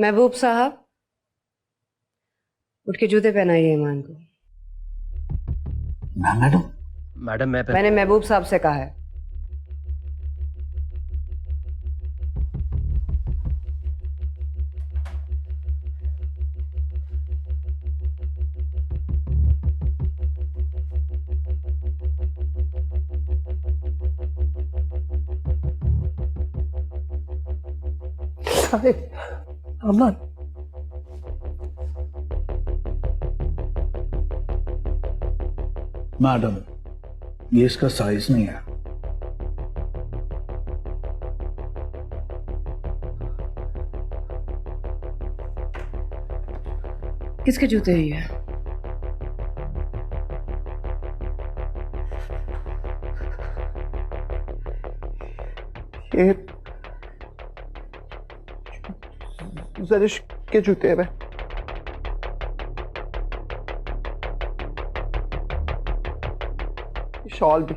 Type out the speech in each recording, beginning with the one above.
महबूब साहब, उठ के जूते पहनाइए ईमान को। मैडम मैंने महबूब साहब से कहा है। अमन, मैडम ये इसका साइज नहीं है। किसके जूते हैं ये? ये ज़रिश के जूते हैं। शॉल भी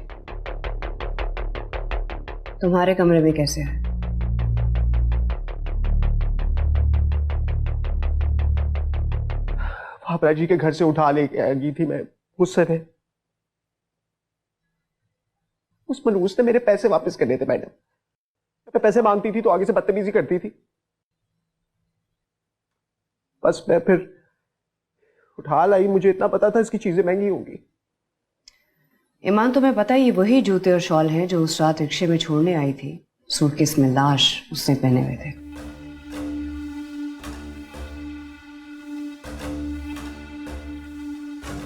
तुम्हारे कमरे में कैसे है? भाभरा जी के घर से उठा ले गई थी मैं मुझसे थे। उस मनूस ने मेरे पैसे वापस करने थे मैडम। मैं पैसे मांगती थी तो आगे से बदतमीजी करती थी। बस मैं फिर उठा लाई। मुझे इतना पता था इसकी चीजें महंगी होंगी। ईमान, तुम्हें पता है ये वही जूते और शॉल हैं जो उस रात रिक्शे में छोड़ने आई थी। सूटकेस में लाश उसने पहने हुए थे।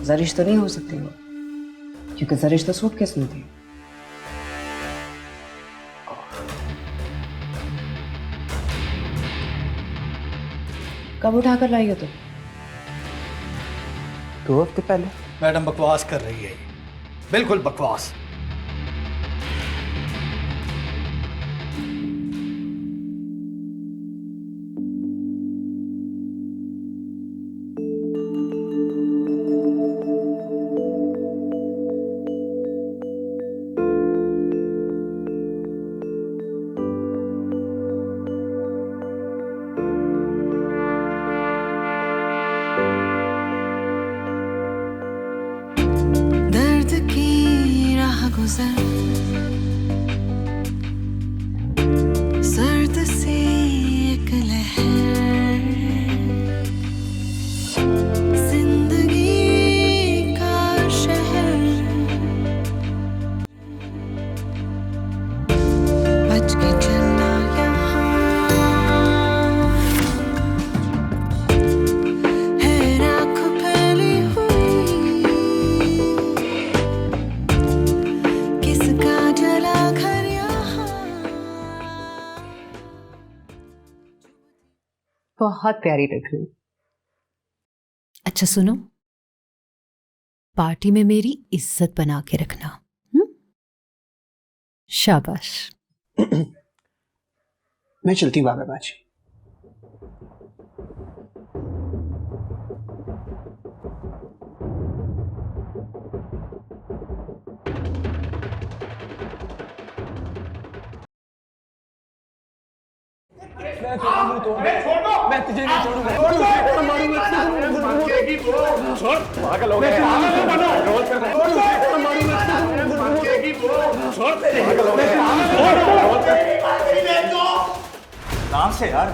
ज़रिश तो नहीं हो सकती वो, क्योंकि ज़रिश तो सूटकेस में थी। कब उठाकर लाई हो तुम? 2 हफ्ते पहले। मैडम बकवास कर रही है, बिल्कुल बकवास। सर्द सी एक लहर जिंदगी का शहर बच के चलना यहाँ है राख फैली हुई किसका जला घर यहाँ। बहुत प्यारी लग रही। अच्छा सुनो, पार्टी में मेरी इज्जत बना के रखना। शाबाश। मैं चलती हूँ बाबा बाजी। मैं तुझे नहीं छोड़ूंगा। पागल हो गया। कहाँ से यार?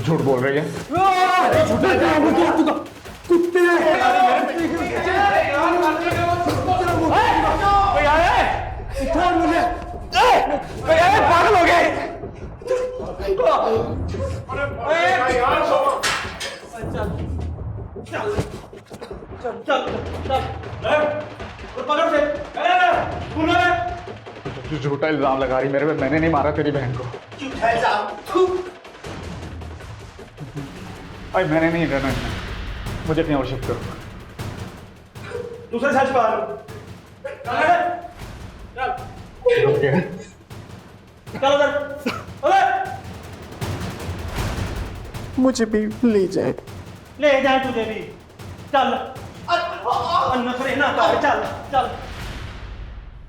झूठ बोल रही है। कुत्ते छोड़ मुझे। पागल हो गए। झूठा इल्जाम लगा रही मेरे पे। मैंने नहीं मारा तेरी बहन को। झूठा इल्जाम? भाई मैंने नहीं रहना है। मुझे अपनी और शिफ्ट करो। दूसरे सच बात। मुझे भी ले जाए। ले जाए तुझे भी। चल नखरे ना कर। चल चल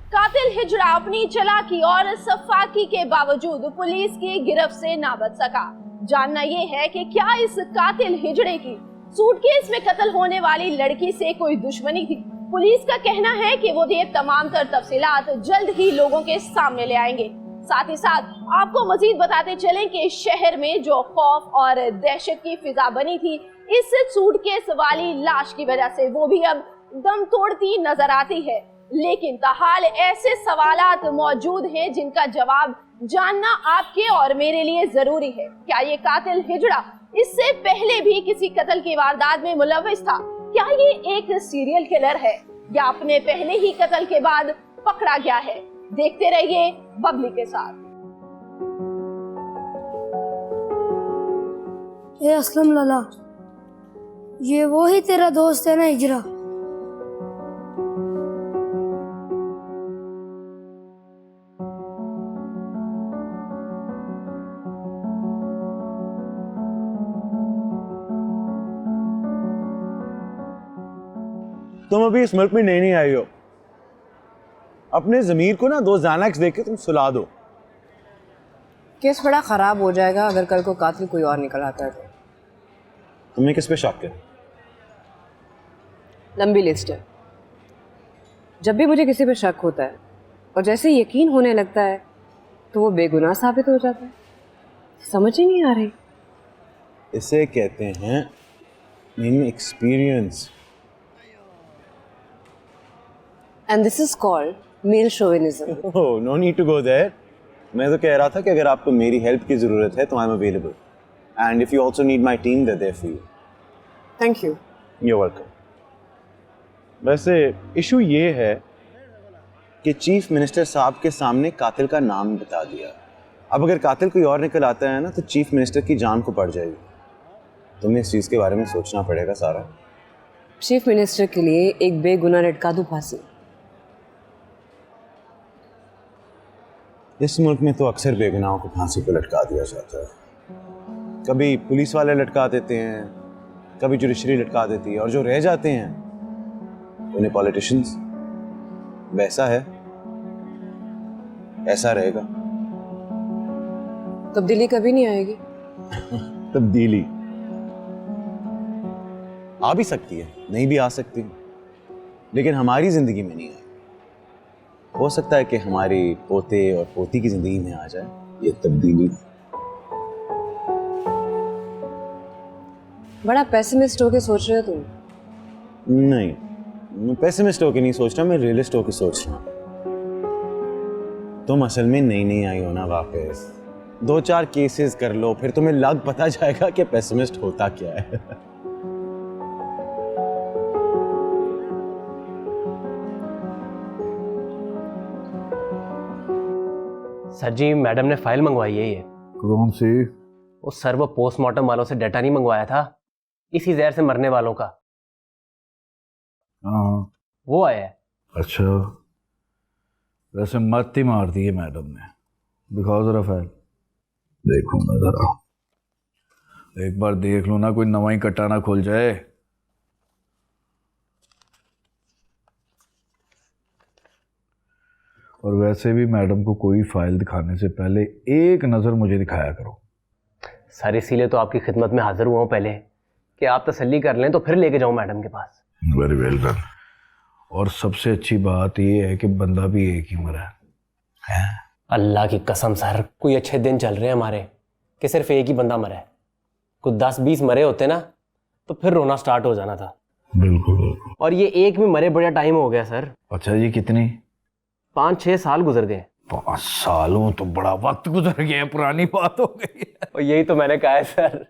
कातिल हिजड़ा अपनी चालाकी और सफाकी के बावजूद पुलिस की गिरफ्त से ना बच सका। जानना ये है कि क्या इस कातिल हिजड़े की सूटकेस में कत्ल होने वाली लड़की से कोई दुश्मनी थी। पुलिस का कहना है कि वो ये तमाम तर तफसीलात जल्द ही लोगों के सामने ले आएंगे। साथ ही साथ आपको मजीद बताते चलें कि शहर में जो खौफ और दहशत की फिजा बनी थी इस सूटकेस वाली लाश की वजह से, वो भी अब दम तोड़ती नजर आती है। लेकिन ताहाल ऐसे सवालात मौजूद हैं जिनका जवाब जानना आपके और मेरे लिए जरूरी है। क्या ये कातिल हिजड़ा इससे पहले भी किसी कत्ल की वारदात में मुलव्विस था? क्या ये एक सीरियल किलर है या अपने पहले ही कत्ल के बाद पकड़ा गया है? देखते रहिए बबली के साथ। ए असलम लाला, ये वो ही तेरा दोस्त है ना हिजरा? तुम अभी इस मुल्क में नहीं आई हो। अपने जमीर को ना 2 ज़ैनक्स देके तुम सुला दो। केस बड़ा खराब हो जाएगा अगर कल को कातिल कोई और निकल आता है तो। तुमने किस पे शक किया? लंबी लिस्ट है। जब भी मुझे किसी पे शक होता है और जैसे यकीन होने लगता है तो वो बेगुनाह साबित हो जाता है। समझ ही नहीं आ रही। इसे कहते हैं experience. And this is called male chauvinism. Oh, no need to go there. मैं तो कह रहा था कि अगर आपको मेरी हेल्प की ज़रूरत है तो I'm available. And if you also need my team, they're there for you. Thank you. You're welcome. वैसे इशू ये है कि चीफ मिनिस्टर साहब के सामने कातिल का नाम बता दिया। अब अगर कातिल कोई और निकल आता है ना तो चीफ मिनिस्टर की जान को पड़ जाएगी। तुम्हें इस चीज़ के बारे में सोचना पड़ेगा सारा। चीफ मिनिस्टर के लिए एक बेगुनाह लटका दूं फांसी। इस मुल्क में तो अक्सर बेगुनाहों को फांसी पर लटका दिया जाता है। कभी पुलिस वाले लटका देते हैं, कभी जुडिशरी लटका देती है, और जो रह जाते हैं उन्हें पॉलिटिशियंस। वैसा है, ऐसा रहेगा। तब्दीली कभी नहीं आएगी। तब्दीली आ भी सकती है, नहीं भी आ सकती, लेकिन हमारी जिंदगी में नहीं आएगी। हो सकता है कि हमारी पोते और पोती की जिंदगी में आ जाए ये तब्दीली। बड़ा पेसिमिस्ट होके सोच रहे हो तुम। नहीं, मैं पेसिमिस्ट होके नहीं सोच रहा, मैं रियलिस्ट होके सोच रहा हूँ। तुम असल में नई आई हो ना वापस। 2-4 केसेस कर लो, फिर तुम्हें लग पता जाएगा कि पेसिमिस्ट होता क्या है। सर जी, मैडम ने फाइल मंगवाई है। ये कौन सी? वो सर, वो पोस्टमार्टम वालों से डाटा नहीं मंगवाया था इसी जहर से मरने वालों का? हाँ। वो आया है। अच्छा, वैसे मत ही मार दी है मैडम ने। दिखाओ जरा फाइल। देखो ना जरा, एक बार देख लो ना, कोई नवा ही कट्टा ना खुल जाए। और वैसे भी मैडम को कोई फाइल दिखाने से पहले एक नज़र मुझे दिखाया करो। सर, इसीलिए तो आपकी खिदमत में हाजिर हुआ हूँ पहले, कि आप तसल्ली कर लें तो फिर लेके जाऊँ मैडम के पास। Very well done. और सबसे अच्छी बात ये है कि बंदा भी एक ही मरा है। अल्लाह की कसम सर, कोई अच्छे दिन चल रहे हैं हमारे कि सिर्फ एक ही बंदा मरा है। कुछ 10-20 मरे होते ना तो फिर रोना स्टार्ट हो जाना था। बिल्कुल बिल्कुल। और ये एक में मरे बड़ा टाइम हो गया सर। अच्छा जी, कितनी? 5-6 साल गुजर गए। 5 सालों तो बड़ा वक्त गुजर गया, पुरानी बात हो गई है। और यही तो मैंने कहा है सर।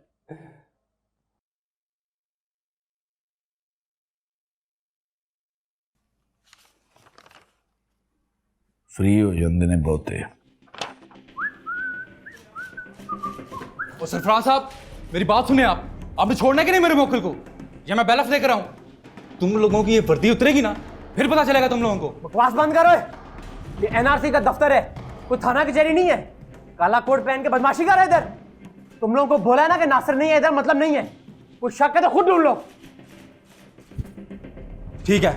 फ्री हो जाते ने बहुते। और सरफराज साहब, मेरी बात सुने आप। आपने छोड़ना कि नहीं मेरे मोकल को? या मैं बैलफ लेकर आऊं? तुम लोगों की ये वर्दी उतरेगी ना, फिर पता चलेगा तुम लोगों को। बकवास बंद करो। ये एनआरसी का दफ्तर है, कोई थाना कचहरी नहीं है। काला कोट पहन के बदमाशी कर रहे इधर। तुम लोगों को बोला है ना कि नासिर नहीं है इधर, मतलब नहीं है। कुछ शक है तो खुद ढूंढ लो। ठीक है,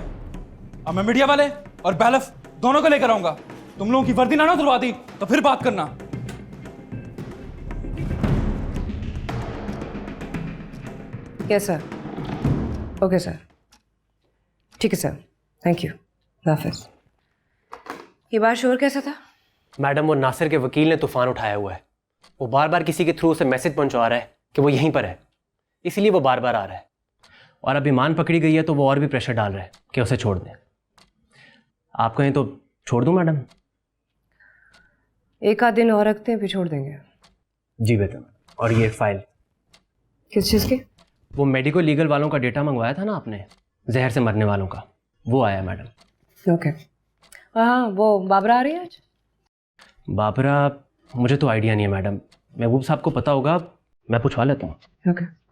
अब मैं मीडिया वाले और बैलफ दोनों को लेकर आऊंगा। तुम लोगों की वर्दी ना उतरवा दी तो फिर बात करना। Yes sir. ओके सर, ठीक है सर, थैंक यू, हाफिज। ये बार शोर कैसा था? मैडम, वो नासिर के वकील ने तूफान उठाया हुआ है। वो बार बार किसी के थ्रू उसे मैसेज पहुंचा रहा है कि वो यहीं पर है, इसीलिए वो बार बार आ रहा है। और अब ईमान पकड़ी गई है तो वो और भी प्रेशर डाल रहा है कि उसे छोड़ दें। आप कहें तो छोड़ दूं मैडम? एक आध दिन और रखते हैं, फिर छोड़ देंगे। जी बेटा। और ये फाइल किस चीज़ की? वो मेडिको लीगल वालों का डेटा मंगवाया था ना आपने, जहर से मरने वालों का, वो आया मैडम। ओके। हाँ, वो बाबरा आ रही है आज? बाबरा, मुझे तो आइडिया नहीं है मैडम, महबूब साहब को पता होगा, मैं पूछवा लेता हूँ। ओके।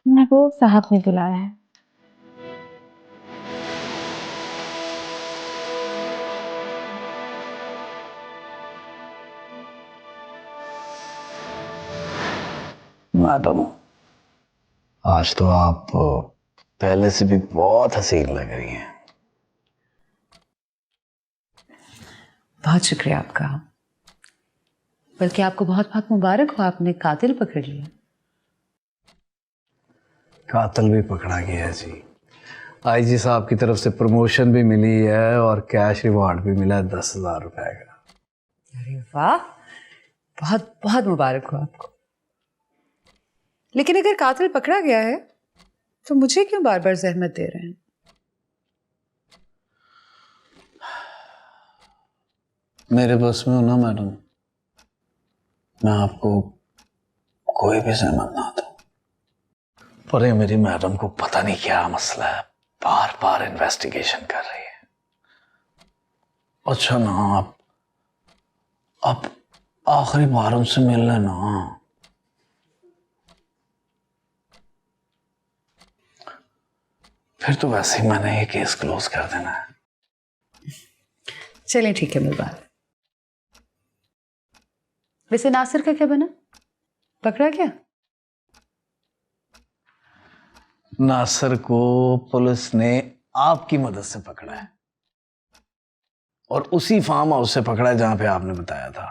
महबूब साहब ने बुलाया है। मैडम, आज तो आप पहले से भी बहुत हसीन लग रही हैं। बहुत शुक्रिया आपका, बल्कि आपको बहुत बहुत मुबारक हो, आपने कातिल पकड़ लिया। कातिल भी पकड़ा गया है जी। आईजी साहब की तरफ से प्रमोशन भी मिली है और कैश रिवॉर्ड भी मिला है 10,000 रुपए का। अरे वाह, बहुत बहुत मुबारक हो आपको। लेकिन अगर कातिल पकड़ा गया है तो मुझे क्यों बार बार जहमत दे रहे हैं? मेरे बस में हो ना मैडम, मैं आपको कोई भी जहमत ना दूं। पर ये मेरी मैडम को पता नहीं क्या मसला है, बार बार इन्वेस्टिगेशन कर रही है। अच्छा ना, आप आखिरी बार उनसे मिल लेना। फिर तो वैसे ही मैंने ये केस क्लोज कर देना है। चलें ठीक है, मिल बात। वैसे नासिर का क्या बना, पकड़ा क्या? नासिर को पुलिस ने आपकी मदद से पकड़ा है और उसी फार्म हाउस से पकड़ा है जहां पे आपने बताया था।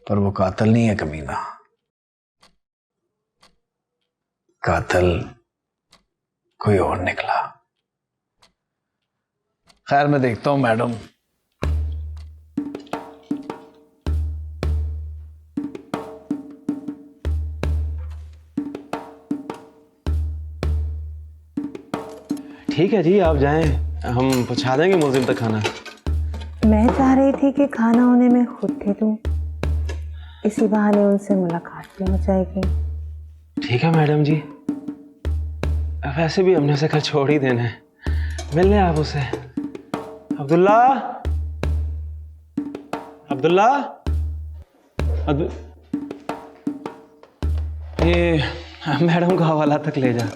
पर वो कातिल नहीं है कमीना, कातिल कोई और निकला। खैर, मैं देखता हूं मैडम। ठीक है जी, आप जाएं, हम पहुंचा देंगे मुलजिम तक खाना। मैं चाह रही थी कि खाना होने में खुद दे दूं, इसी बहाने उनसे मुलाकात भी हो जाएगी। ठीक है मैडम जी, वैसे भी हमने उसे कल छोड़ ही देना है, मिल लें आप उसे। अब्दुल्ला, अब्दुल्ला, ये मैडम को हवाला तक ले जा,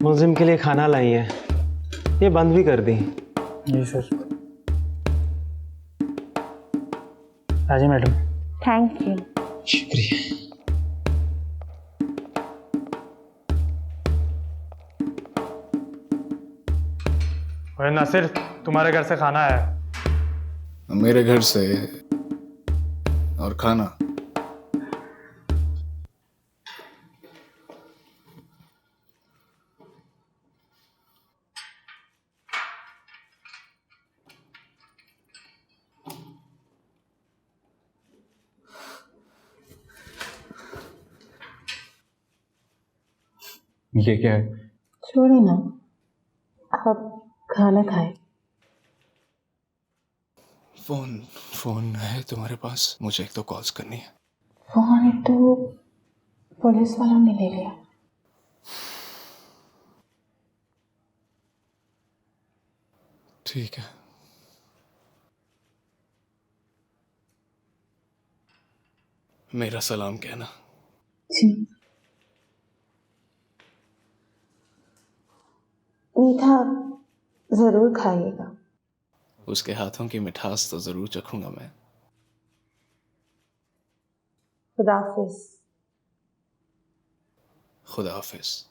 मुलजिम के लिए खाना लाई है, ये बंद भी कर दी। जी सर। आजी मैडम। Thank you. शुक्रिया। और नासिर, तुम्हारे घर से खाना आया। मेरे घर से और खाना? ये क्या है? छोड़े ना, आप खाना खाए। फोन है तुम्हारे पास? मुझे एक दो कॉल्स करनी है। फोन तो पुलिस वालों ने ले लिया। ठीक है। मेरा सलाम कहना। जी। मीठा जरूर खाइएगा। उसके हाथों की मिठास तो जरूर चखूंगा मैं। खुदा हाफिज। खुदा हाफिज।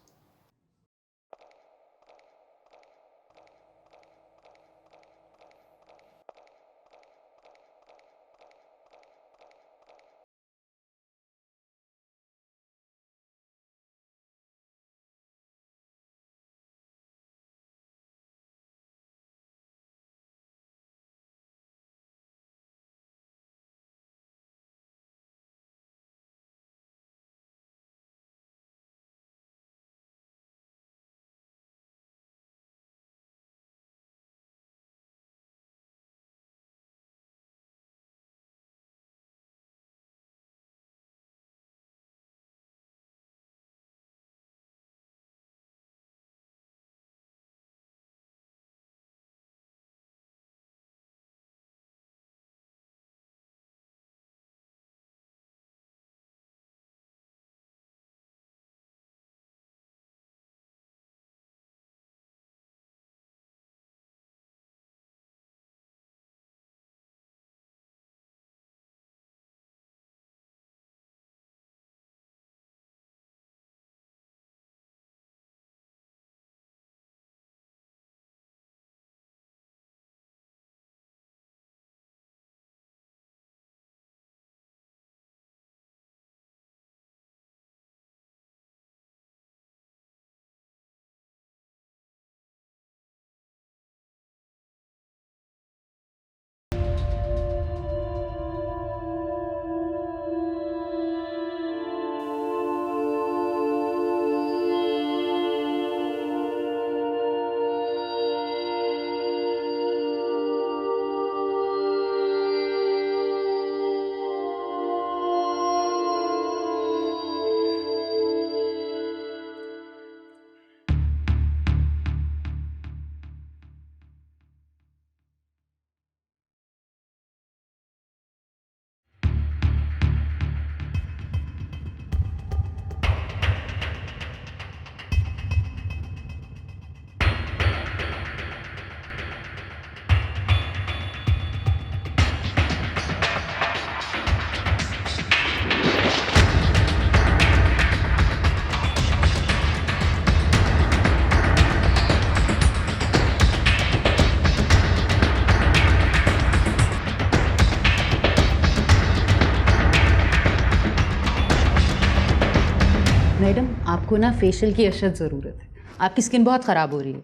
मैडम, आपको ना फेशियल की अशद ज़रूरत है। आपकी स्किन बहुत ख़राब हो रही है।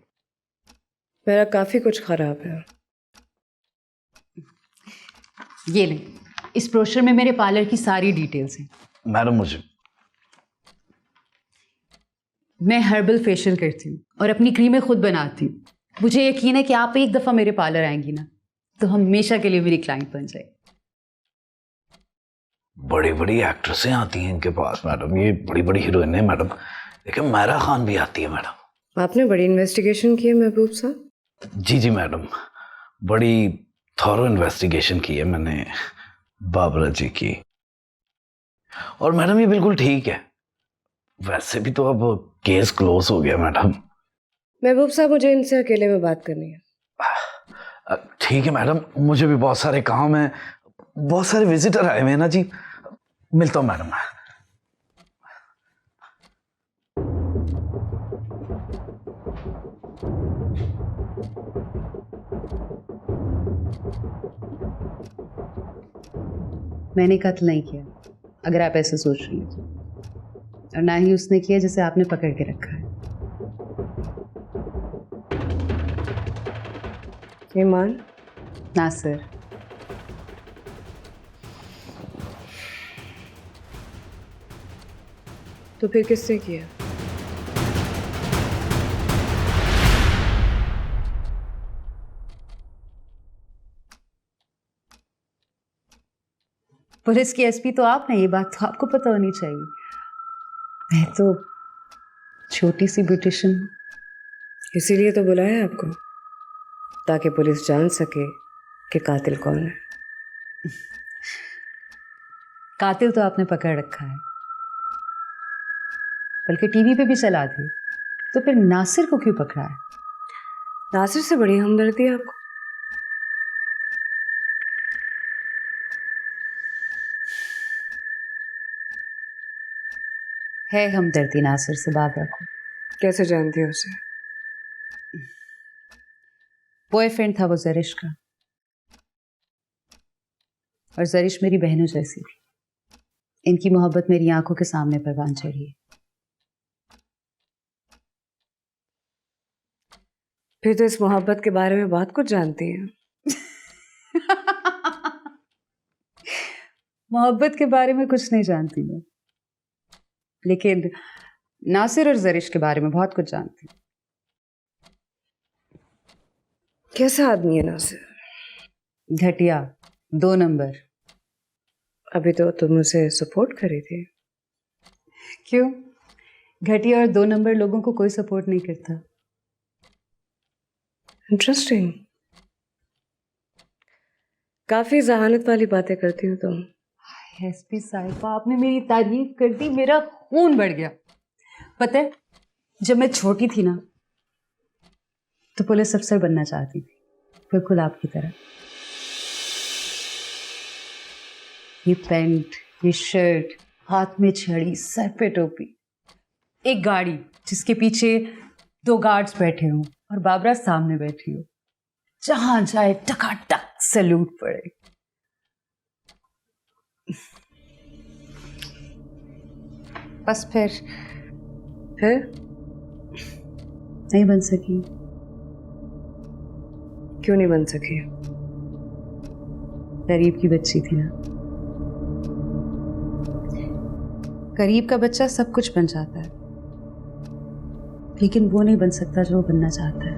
मेरा काफ़ी कुछ ख़राब है। ये लें, इस ब्रोशर में मेरे पार्लर की सारी डिटेल्स हैं। मैडम मैं हर्बल फेशियल करती हूँ और अपनी क्रीमें खुद बनाती हूँ। मुझे यकीन है कि आप एक दफ़ा मेरे पार्लर आएंगी ना तो हमेशा के लिए मेरी क्लाइंट बन जाएगी। बड़ी बड़ी एक्ट्रेसें आती हैं इनके पास मैडम, ये बड़ी बड़ी हीरोइन है मैडम। लेकिन मायरा खान भी आती है मैडम। आपने बड़ी इन्वेस्टिगेशन की है महबूब साहब? जी मैडम, बड़ी थॉरो इन्वेस्टिगेशन की है मैंने बाबरा जी की। और मैडम ये बिल्कुल ठीक है। वैसे भी तो अब केस क्लोज हो गया मैडम। महबूब साहब, मुझे इनसे अकेले में बात करनी है। ठीक है मैडम, मुझे भी बहुत सारे काम हैं, बहुत सारे विजिटर आए हुए हैं ना जी। मिलता हूँ मैडम। मैंने कत्ल नहीं किया, अगर आप ऐसे सोच रही हैं, और ना ही उसने किया जिसे आपने पकड़ के रखा है। ईमान? नासिर। तो फिर किससे किया? पुलिस की एसपी तो आप हैं, ये बात तो आपको पता होनी चाहिए। मैं तो छोटी सी ब्यूटिशियन हूँ। इसीलिए तो बुलाया आपको, ताकि पुलिस जान सके कि कातिल कौन है। कातिल तो आपने पकड़ रखा है, बल्कि टीवी पे भी चला दी, तो फिर नासिर को क्यों पकड़ा है? नासिर से बड़ी हमदर्दी है आपको। है हमदर्दी नासिर से बाबरा को। कैसे जानती हो उसे? बॉयफ्रेंड था वो जरिश का, और जरिश मेरी बहनों जैसी थी। इनकी मोहब्बत मेरी आंखों के सामने परवान चढ़ी है। फिर तो इस मोहब्बत के बारे में बहुत कुछ जानती है। मोहब्बत के बारे में कुछ नहीं जानती मैं, लेकिन नासिर और जरिश के बारे में बहुत कुछ जानती हूँ। कैसा आदमी है नासिर? घटिया, 2 नंबर। अभी तो तुम उसे सपोर्ट करी थी। क्यों? घटिया और 2 नंबर लोगों को कोई सपोर्ट नहीं करता। इंटरेस्टिंग। काफी जहानत वाली बातें करती हो तुम। एसपी साहिबा, आपने मेरी तारीफ कर दी, मेरा खून बढ़ गया। पता है, जब मैं छोटी थी ना, तो पुलिस अफसर बनना चाहती थी, बिल्कुल आपकी तरह। ये पैंट, ये शर्ट, हाथ में छड़ी, सर पे टोपी, एक गाड़ी जिसके पीछे 2 गार्ड्स बैठे हों और बाबरा सामने बैठी हो, जहां जाए टकाटक सैल्यूट पड़े। बस फिर नहीं बन सकी। क्यों नहीं बन सकी? गरीब की बच्ची थी ना। गरीब का बच्चा सब कुछ बन जाता है, लेकिन वो नहीं बन सकता जो वो बनना चाहता है।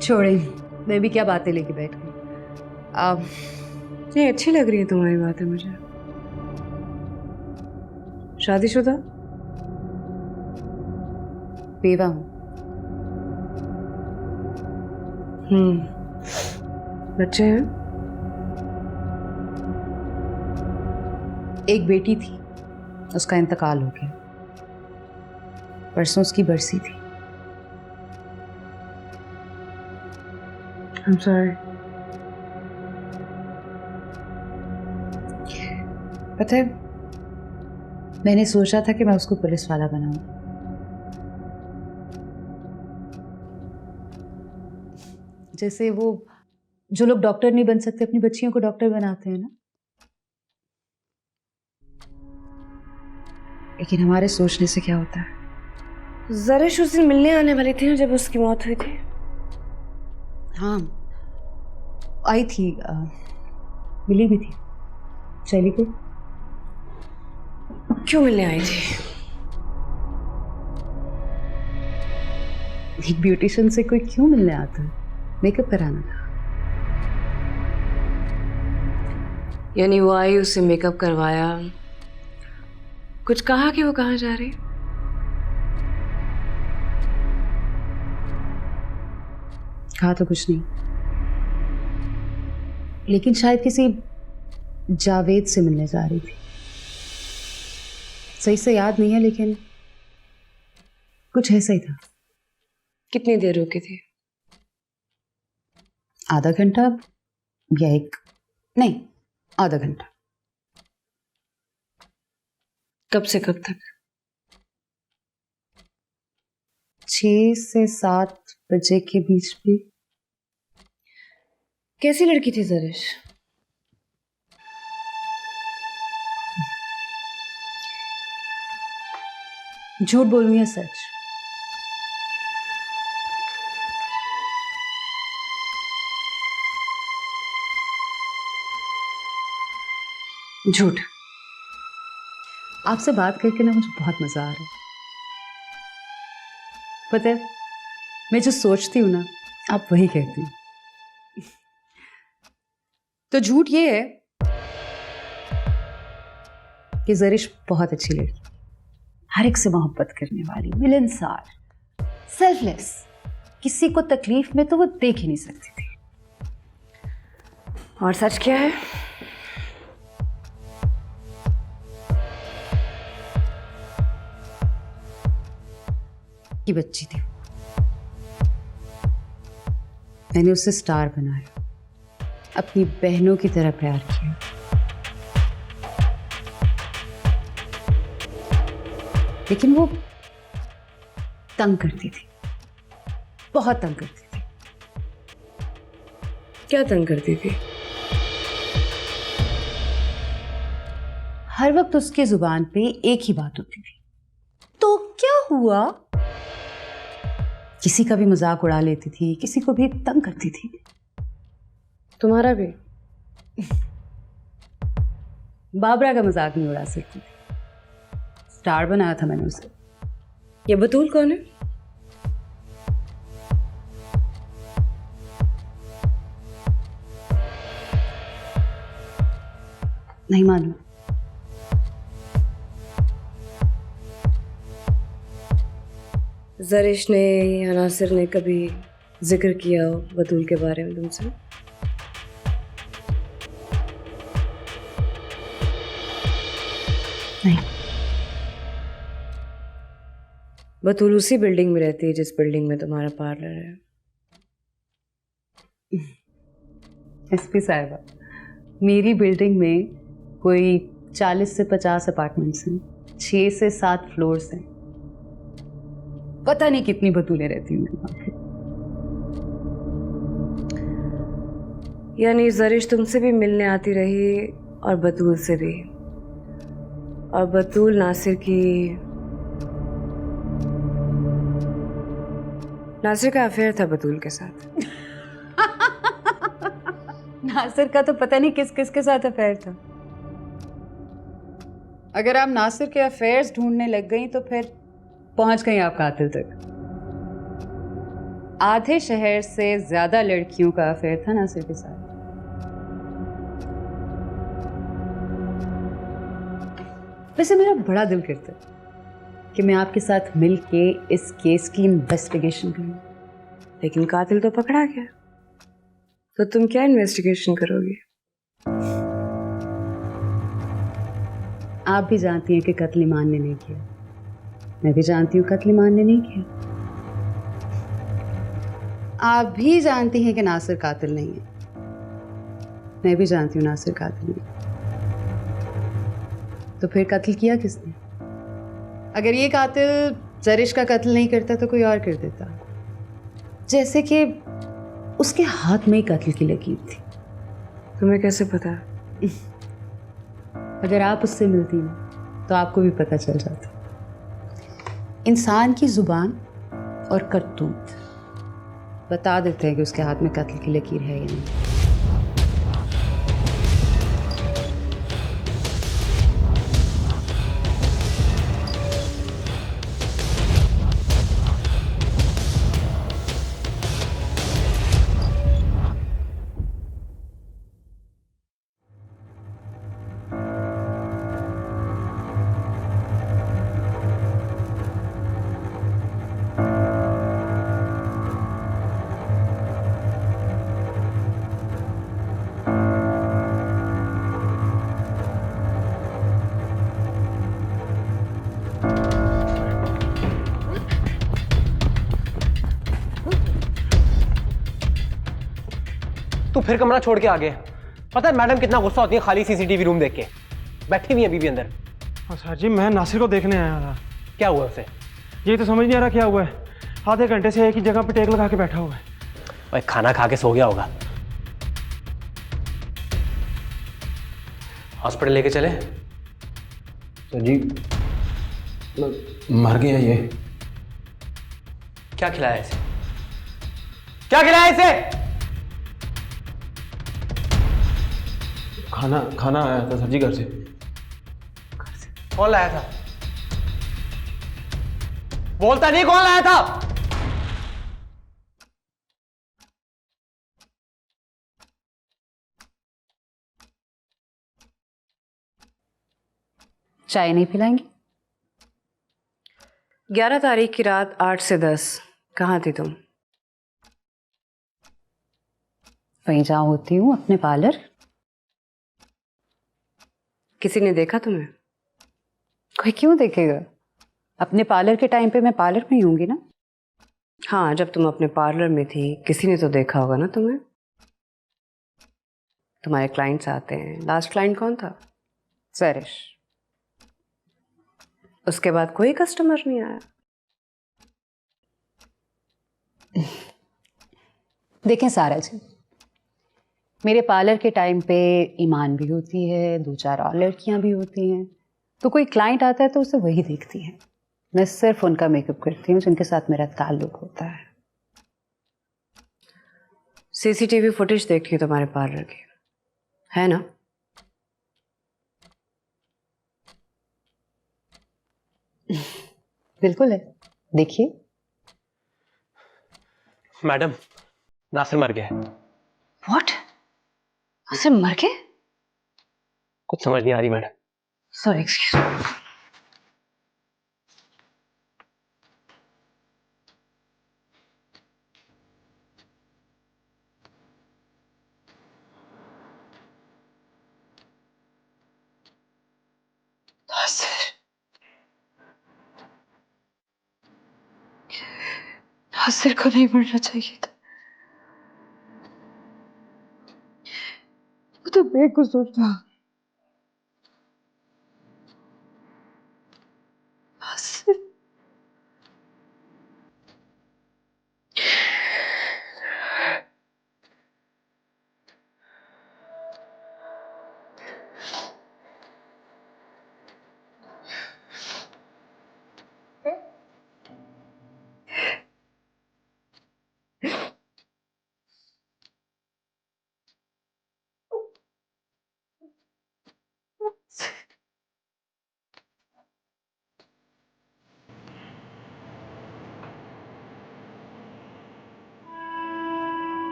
छोड़े, मैं भी क्या बातें लेके बैठ गई। ये अच्छी लग रही है तुम्हारी बातें मुझे। शादीशुदा? बेवा हूं। बच्चे हैं? एक बेटी थी, उसका इंतकाल हो गया। परसों उसकी बरसी थी। I'm sorry। पता है, मैंने सोचा था कि मैं उसको पुलिस वाला बनाऊं, जैसे वो जो लोग डॉक्टर नहीं बन सकते अपनी बच्चियों को डॉक्टर बनाते हैं ना। लेकिन हमारे सोचने से क्या होता है। जरिश उस दिन मिलने आने वाली थी जब उसकी मौत हुई थी। हाँ, आई थी, मिली भी थी, चली गई। क्यों मिलने आई थी? एक ब्यूटिशियन से कोई क्यों मिलने आता है? मेकअप कराना था। यानी वो आई, उससे मेकअप करवाया, कुछ कहा कि वो कहाँ जा रही? कहा तो कुछ नहीं, लेकिन शायद किसी जावेद से मिलने जा रही थी। सही से याद नहीं है, लेकिन कुछ ऐसा ही था। कितनी देर रुकी थी? आधा घंटा या नहीं, आधा घंटा। कब से कब तक? 6 से 7 बजे के बीच में। कैसी लड़की थी जरिश? झूठ बोलूं या सच? झूठ। आपसे बात करके ना मुझे बहुत मजा आ रहा है। पता है, मैं जो सोचती हूँ ना, आप वही कहती हैं। तो झूठ ये है कि जरिश बहुत अच्छी लड़की, हर एक से मोहब्बत करने वाली, मिलनसार, सेल्फलेस, किसी को तकलीफ में तो वो देख ही नहीं सकती थी। और सच क्या है? की बच्ची थी, मैंने उसे स्टार बनाया, अपनी बहनों की तरह प्यार किया। लेकिन वो तंग करती थी, बहुत तंग करती थी। क्या तंग करती थी? हर वक्त उसकी जुबान पे एक ही बात होती थी, तो क्या हुआ? किसी का भी मजाक उड़ा लेती थी, किसी को भी तंग करती थी। तुम्हारा भी? बाबरा का मजाक नहीं उड़ा सकती थी, स्टार बनाया था मैंने उसे। ये बतूल कौन है? नहीं मालूम। जरिश ने या नासिर ने कभी जिक्र किया हो बतूल के बारे में तुमसे? नहीं। बतूल उसी बिल्डिंग में रहती है जिस बिल्डिंग में तुम्हारा पार्लर है। एसपी साहिबा, मेरी बिल्डिंग में कोई 40 से 50 अपार्टमेंट्स हैं, 6 से 7 फ्लोर्स हैं। पता नहीं कितनी बतूलें रहती हैं वहाँ पे। यानी जरिश तुमसे भी मिलने आती रही और बतूल से भी, और बतूल नासिर का अफेयर था बतूल के साथ। नासिर का तो पता नहीं किस किस के साथ अफेयर था। अगर आप नासिर के अफेयर्स ढूंढने लग गई तो फिर पहुंच गई आप कातिल तक। आधे शहर से ज्यादा लड़कियों का अफेयर था नासिर के साथ। वैसे मेरा बड़ा दिल करता है कि मैं आपके साथ मिलके इस केस की इन्वेस्टिगेशन करूं, लेकिन कातिल तो पकड़ा गया, तो तुम क्या इन्वेस्टिगेशन करोगी? आप भी जानती हैं कि कत्ल ईमान ने नहीं किया, मैं भी जानती हूँ कत्ल ईमान ने नहीं किया। आप भी जानती हैं कि नासिर कातिल नहीं है, मैं भी जानती हूँ नासिर कातिल नहीं। तो फिर कत्ल किया किसने? अगर ये कातिल जरिश का कत्ल नहीं करता तो कोई और कर देता, जैसे कि उसके हाथ में ही कत्ल की लकीर थी। तुम्हें कैसे पता? अगर आप उससे मिलती ना तो आपको भी पता चल जाता। इंसान की जुबान और करतूत बता देते हैं कि उसके हाथ में कत्ल की लकीर है या नहीं। तू फिर कमरा छोड़ के आ गया। पता है मैडम कितना गुस्सा होती है खाली सीसीटीवी रूम देख के। बैठी हुई है अभी भी अंदर। हाँ सर जी, मैं नासिर को देखने आया था। क्या हुआ उसे? ये तो समझ नहीं आ रहा क्या हुआ है। आधे घंटे से एक ही जगह पे टेक लगा के बैठा हुआ है। भाई खाना खा के सो गया होगा। हॉस्पिटल लेके चले? सर जी मर गया ये। क्या खिलाया इसे? क्या खिलाया इसे? खाना आया था सर जी घर से। कौन लाया था? बोलता नहीं, कौन लाया था? चाय नहीं पिलाएंगी? 11 तारीख की रात 8 से 10 कहाँ थी तुम? वहीं जहाँ होती हूँ, अपने पार्लर। किसी ने देखा तुम्हें? कोई क्यों देखेगा? अपने पार्लर के टाइम पे मैं पार्लर में ही होंगी ना। हाँ, जब तुम अपने पार्लर में थी किसी ने तो देखा होगा ना तुम्हें। तुम्हारे क्लाइंट्स आते हैं। लास्ट क्लाइंट कौन था? सरिश। उसके बाद कोई कस्टमर नहीं आया? देखें सारा जी, मेरे पार्लर के टाइम पे ईमान भी होती है, 2-4 और लड़कियां भी होती हैं, तो कोई क्लाइंट आता है तो उसे वही देखती है। मैं सिर्फ उनका मेकअप करती हूँ जिनके साथ मेरा ताल्लुक होता है। सीसीटीवी फुटेज देखी तुम्हारे पार्लर की, है ना? बिल्कुल है, देखिए। मैडम, नासिर मर गया है। व्हाट? नासिर मर गए? कुछ समझ नहीं आ रही madam. Sorry, excuse me. Nasir को नहीं मरना चाहिए था, वो तो बेकसूर था। नासिर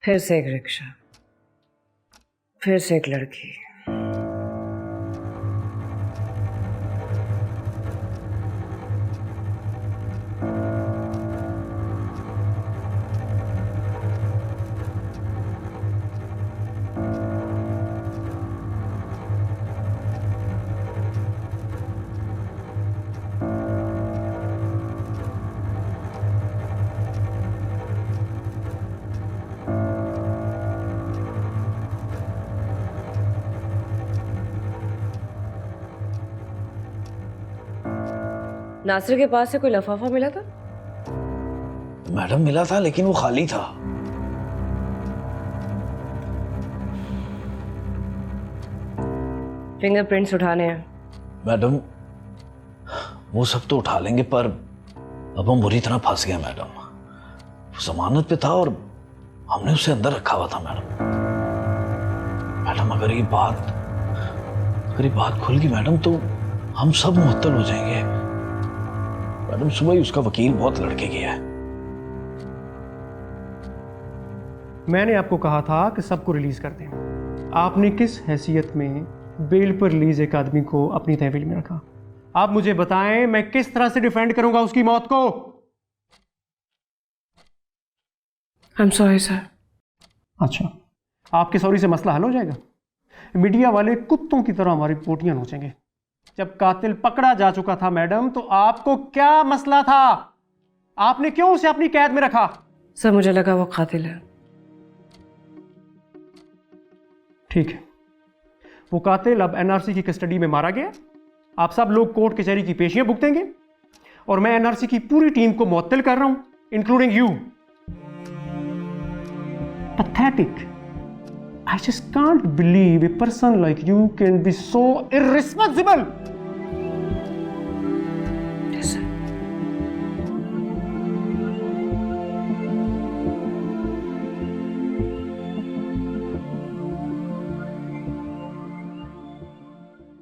फिर से एक रिक्शा, फिर से एक लड़की। नासिर के पास से कोई लफाफा मिला था? मैडम मिला था, लेकिन वो खाली था। फिंगरप्रिंट्स उठाने हैं। मैडम वो सब तो उठा लेंगे, पर अब हम बुरी तरह फंस गए मैडम। वो जमानत पे था और हमने उसे अंदर रखा हुआ था मैडम। मैडम अगर ये बात खुल गई मैडम तो हम सब मुअत्तल हो जाएंगे। मैडम सुबह ही उसका वकील बहुत लड़के गया है। मैंने आपको कहा था कि सबको रिलीज कर दें। आपने किस हैसियत में बेल पर रिलीज एक आदमी को अपनी तहवील में रखा? आप मुझे बताएं, मैं किस तरह से डिफेंड करूंगा उसकी मौत को? I'm sorry, sir. अच्छा, आपके सॉरी से मसला हल हो जाएगा? मीडिया वाले कुत्तों की तरह हमारी पोटियां नोचेंगे। जब कातिल पकड़ा जा चुका था मैडम, तो आपको क्या मसला था? आपने क्यों उसे अपनी कैद में रखा? सर मुझे लगा वो कातिल है। ठीक है, वो कातिल अब एनआरसी की कस्टडी में मारा गया। आप सब लोग कोर्ट कचहरी की पेशियां भुगतेंगे और मैं एनआरसी की पूरी टीम को मुअत्तल कर रहा हूं, including you. Pathetic. I just can't believe a person like you can be so irresponsible.